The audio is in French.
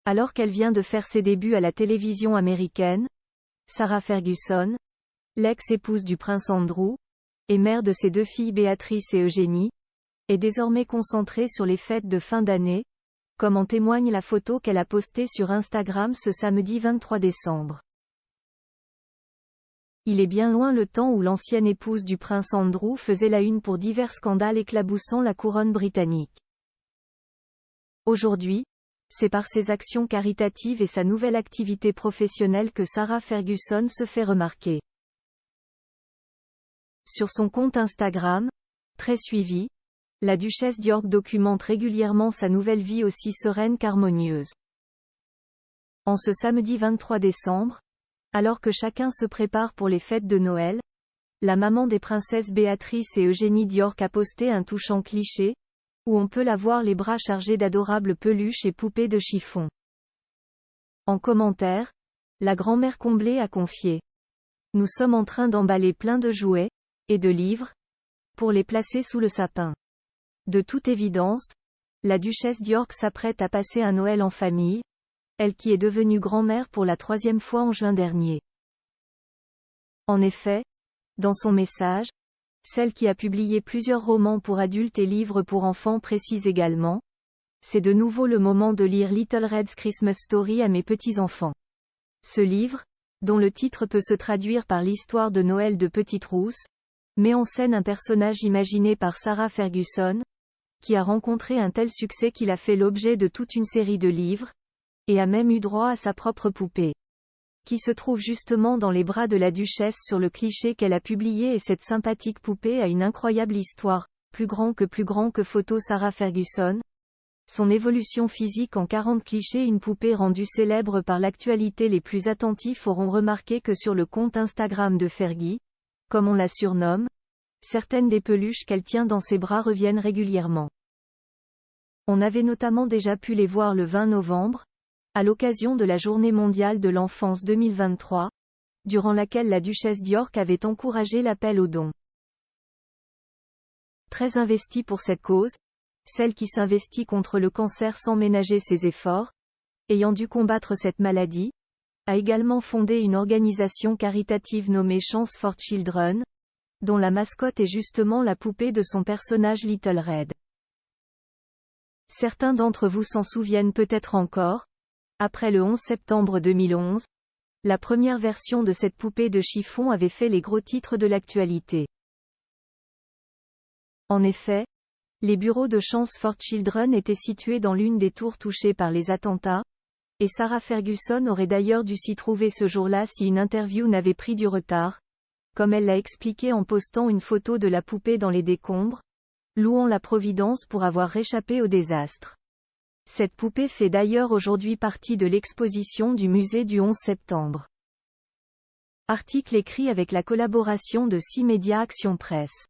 Alors qu'elle vient de faire ses débuts à la télévision américaine, Sarah Ferguson, l'ex-épouse du prince Andrew, et mère de ses deux filles Béatrice et Eugénie, est désormais concentrée sur les fêtes de fin d'année, comme en témoigne la photo qu'elle a postée sur Instagram ce samedi 23 décembre. Il est bien loin le temps où l'ancienne épouse du prince Andrew faisait la une pour divers scandales éclaboussant la couronne britannique. Aujourd'hui, c'est par ses actions caritatives et sa nouvelle activité professionnelle que Sarah Ferguson se fait remarquer. Sur son compte Instagram, très suivi, la duchesse d'York documente régulièrement sa nouvelle vie aussi sereine qu'harmonieuse. En ce samedi 23 décembre, alors que chacun se prépare pour les fêtes de Noël, la maman des princesses Béatrice et Eugénie d'York a posté un touchant cliché, où on peut la voir les bras chargés d'adorables peluches et poupées de chiffon. En commentaire, la grand-mère comblée a confié: « Nous sommes en train d'emballer plein de jouets, et de livres, pour les placer sous le sapin. » De toute évidence, la duchesse d'York s'apprête à passer un Noël en famille, elle qui est devenue grand-mère pour la 3e fois en juin dernier. En effet, dans son message, celle qui a publié plusieurs romans pour adultes et livres pour enfants précise également: « C'est de nouveau le moment de lire Little Red's Christmas Story à mes petits-enfants. » Ce livre, dont le titre peut se traduire par l'histoire de Noël de Petite Rousse, met en scène un personnage imaginé par Sarah Ferguson, qui a rencontré un tel succès qu'il a fait l'objet de toute une série de livres, et a même eu droit à sa propre poupée, qui se trouve justement dans les bras de la duchesse sur le cliché qu'elle a publié, et cette sympathique poupée a une incroyable histoire, plus grand que photo Sarah Ferguson. Son évolution physique en 40 clichés. Une poupée rendue célèbre par l'actualité. Les plus attentifs auront remarqué que sur le compte Instagram de Fergie, comme on la surnomme, certaines des peluches qu'elle tient dans ses bras reviennent régulièrement. On avait notamment déjà pu les voir le 20 novembre, à l'occasion de la Journée mondiale de l'enfance 2023, durant laquelle la duchesse d'York avait encouragé l'appel aux dons. Très investie pour cette cause, celle qui s'investit contre le cancer sans ménager ses efforts, ayant dû combattre cette maladie, a également fondé une organisation caritative nommée Chance for Children, dont la mascotte est justement la poupée de son personnage Little Red. Certains d'entre vous s'en souviennent peut-être encore. Après le 11 septembre 2011, la première version de cette poupée de chiffon avait fait les gros titres de l'actualité. En effet, les bureaux de Chance for Children étaient situés dans l'une des tours touchées par les attentats, et Sarah Ferguson aurait d'ailleurs dû s'y trouver ce jour-là si une interview n'avait pris du retard, comme elle l'a expliqué en postant une photo de la poupée dans les décombres, louant la Providence pour avoir réchappé au désastre. Cette poupée fait d'ailleurs aujourd'hui partie de l'exposition du musée du 11 septembre. Article écrit avec la collaboration de 6 Médias Action Presse.